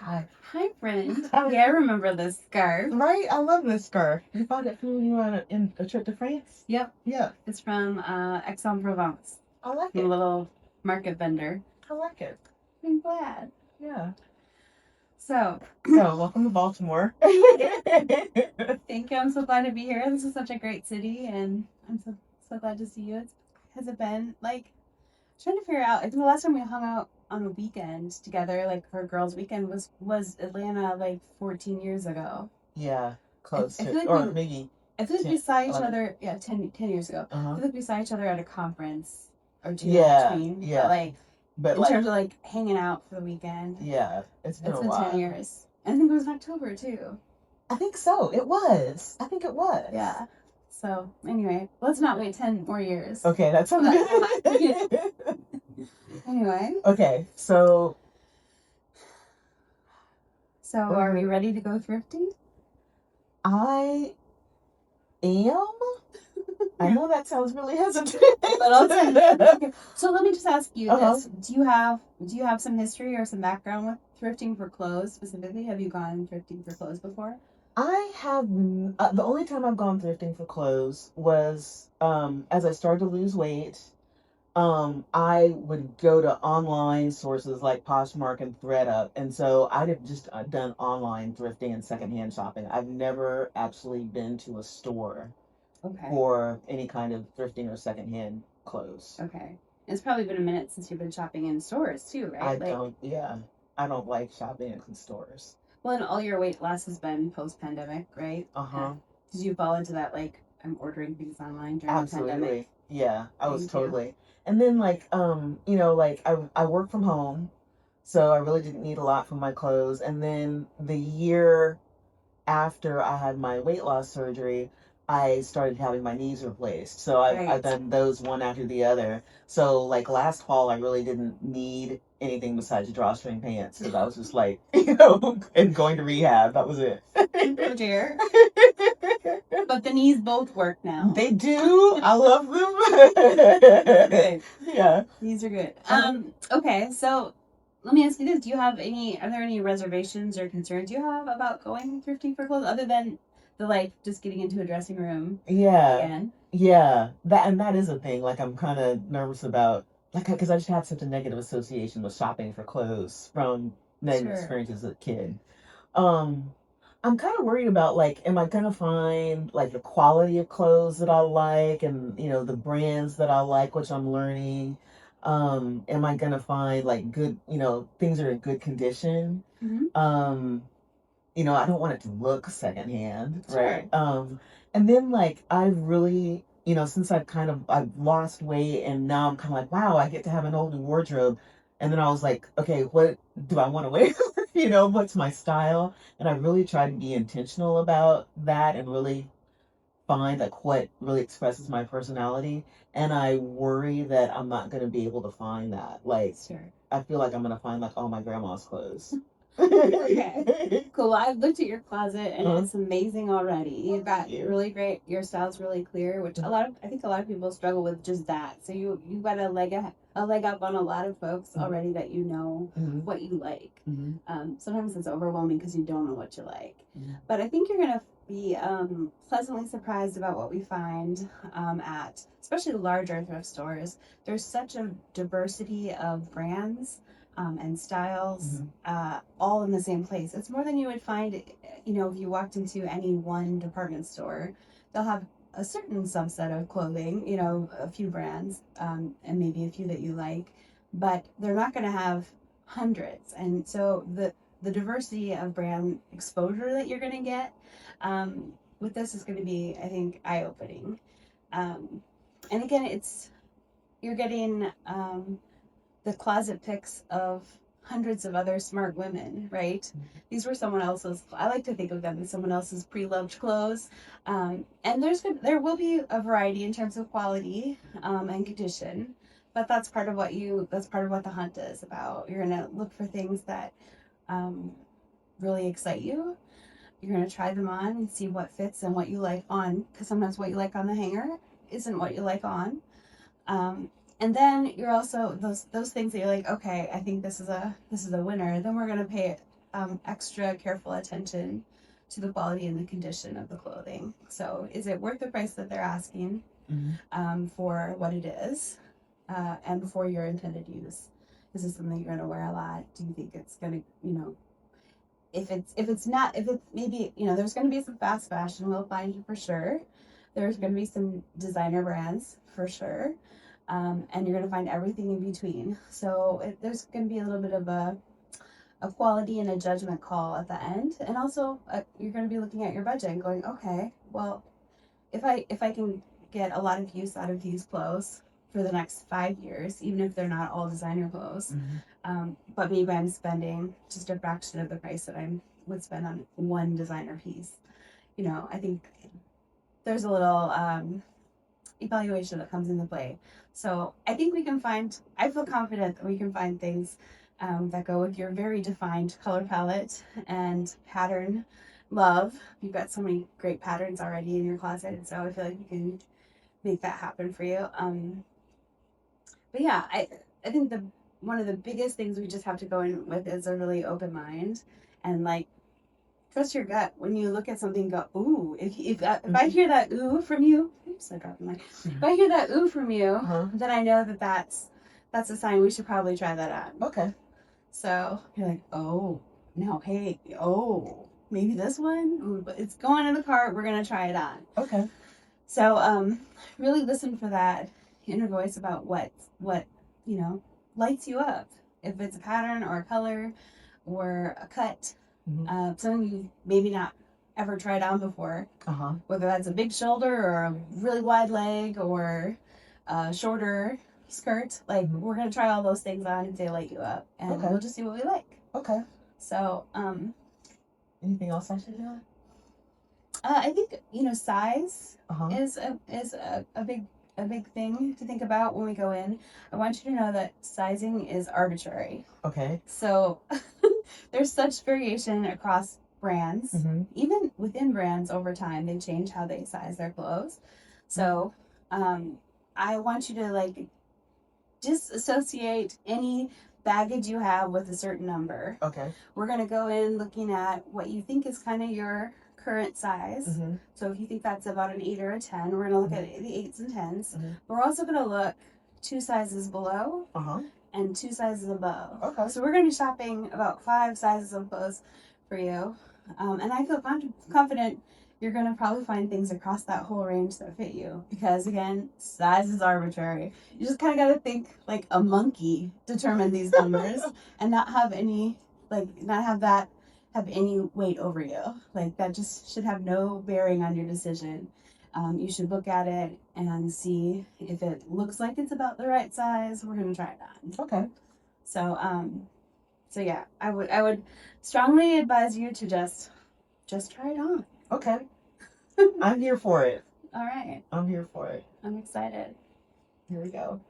Hi. Hi, friend. Yeah, I remember this scarf. Right? I love this scarf. You bought it from when you were on a trip to France? Yep. Yeah. It's from Aix-en-Provence. I like I'm it. a little market vendor. I like it. I'm glad. Yeah. So, welcome to Baltimore. thank you. I'm so glad to be here. This is such a great city, and I'm so glad to see you. Has it been like trying to figure out? I think the last time we hung out on a weekend together, like for a girls' weekend, was Atlanta like 14 years ago. Yeah, close I to, feel like or we maybe I feel like 10, we saw each 11. other, yeah, 10 years ago. I feel like we saw each other at a conference or two in Yeah, between. yeah. But in terms of like hanging out for the weekend, yeah, it's been it's a been while. 10 years. I think it was in October too. I think so. It was. I think it was. Yeah. So anyway, let's not wait 10 more years. Okay, that sounds good. Anyway, Okay, so are we ready to go thrifting? I am. I know that sounds really hesitant. But I'll tell you. Okay. So let me just ask you Uh-huh. this: Do you have some history or some background with thrifting for clothes specifically? Have you gone thrifting for clothes before? I have the only time I've gone thrifting for clothes was as I started to lose weight. I would go to online sources like Poshmark and ThredUp, and so I'd have just done online thrifting and secondhand shopping. I've never actually been to a store Okay. for any kind of thrifting or secondhand clothes. Okay. It's probably been a minute since you've been shopping in stores too, right? I don't like shopping in stores. Well, and all your weight loss has been post-pandemic, right? Uh-huh. Did you fall into that, like, I'm ordering things online during the pandemic? Absolutely. Yeah, I was Thank you. totally. And then like like I work from home, so I really didn't need a lot for my clothes. And then the year after I had my weight loss surgery, I started having my knees replaced. So I've Right. done those one after the other. So like last fall, I really didn't need anything besides drawstring pants because I was just like, and going to rehab. That was it. Oh dear. But the knees both work now. They do. I love them. Good. Yeah. These are good. Okay, so let me ask you this: are there any reservations or concerns you have about going thrifting for clothes other than the like just getting into a dressing room? Yeah. Again. Yeah. That is a thing. Like I'm kind of nervous about like because I just have such a negative association with shopping for clothes from negative experiences as a kid. Um, I'm kind of worried about like, am I gonna find like the quality of clothes that I like, and the brands that I like, which I'm learning. Am I gonna find like good, things that are in good condition? Mm-hmm. I don't want it to look secondhand, Sure. right? And then like I've really, since I've lost weight and now I'm kind of like, wow, I get to have an old new wardrobe. And then I was like, okay, what do I want to wear? What's my style? And I really try to be intentional about that and really find like what really expresses my personality. And I worry that I'm not going to be able to find that. Like, Sure. I feel like I'm going to find like all my grandma's clothes. Okay. Cool. I've looked at your closet and it's amazing already. You've got really great. Your style's really clear, which I think a lot of people struggle with just that. So you got a leg up on a lot of folks already that you know what you like. Sometimes it's overwhelming because you don't know what you like. But I think you're gonna be pleasantly surprised about what we find at especially larger thrift stores. There's such a diversity of brands and styles, all in the same place. It's more than you would find, if you walked into any one department store. They'll have a certain subset of clothing, a few brands, and maybe a few that you like, but they're not going to have hundreds. And so the diversity of brand exposure that you're going to get with this is going to be, I think, eye-opening. And again, you're getting the closet pics of hundreds of other smart women, right? These were someone else's. I like to think of them as someone else's pre-loved clothes, and there will be a variety in terms of quality and condition, but that's part of what the hunt is about. You're gonna look for things that really excite you. You're gonna try them on and see what fits and what you like on, because sometimes what you like on the hanger isn't what you like on. And then you're also those things that you're like, okay, I think this is a winner. Then we're gonna pay extra careful attention to the quality and the condition of the clothing. So is it worth the price that they're asking for what it is and for your intended use? Is this something you're going to wear a lot? Do you think it's going to, if it's not, if it's maybe, there's going to be some fast fashion we'll find you for sure. There's going to be some designer brands for sure. And you're going to find everything in between. So there's going to be a little bit of a quality and a judgment call at the end. And also you're going to be looking at your budget and going, okay, well, if I can get a lot of use out of these clothes for the next 5 years, even if they're not all designer clothes, but maybe I'm spending just a fraction of the price that I would spend on one designer piece. I think there's a little evaluation that comes into play. So I think I feel confident that we can find things that go with your very defined color palette and pattern love. You've got so many great patterns already in your closet, and so I feel like we can make that happen for you. But yeah, I think one of the biggest things we just have to go in with is a really open mind and trust your gut when you look at something. Go, ooh! If I hear that ooh from you, oops, I dropped my. If I hear that ooh from you, then I know that's a sign we should probably try that on. Okay. So you're like, oh, no, hey, oh, maybe this one. Ooh, but it's going in the cart. We're gonna try it on. Okay. So really listen for that inner voice about what lights you up. If it's a pattern or a color or a cut. Something you've maybe not ever tried on before, whether that's a big shoulder or a really wide leg or a shorter skirt. We're gonna try all those things on if they light you up, and we'll just see what we like. Okay. So anything else I should know? I think size is a big thing to think about when we go in. I want you to know that sizing is arbitrary. Okay. So there's such variation across brands. Even within brands over time, they change how they size their clothes. So I want you to disassociate any baggage you have with a certain number. Okay. We're going to go in looking at what you think is kind of your current size. So if you think that's about an 8 or a 10, we're going to look at the 8s and 10s. But we're also going to look 2 sizes below and 2 sizes above. Okay. So we're going to be shopping about 5 sizes of clothes for you. And I feel confident you're going to probably find things across that whole range that fit you. Because again, size is arbitrary. You just kind of got to think like a monkey determine these numbers and not have any, have any weight over you. That just should have no bearing on your decision. You should look at it and see if it looks like it's about the right size. We're going to try it on. Okay. So yeah, I would strongly advise you to just try it on. Okay. I'm here for it. All right. I'm here for it. I'm excited. Here we go.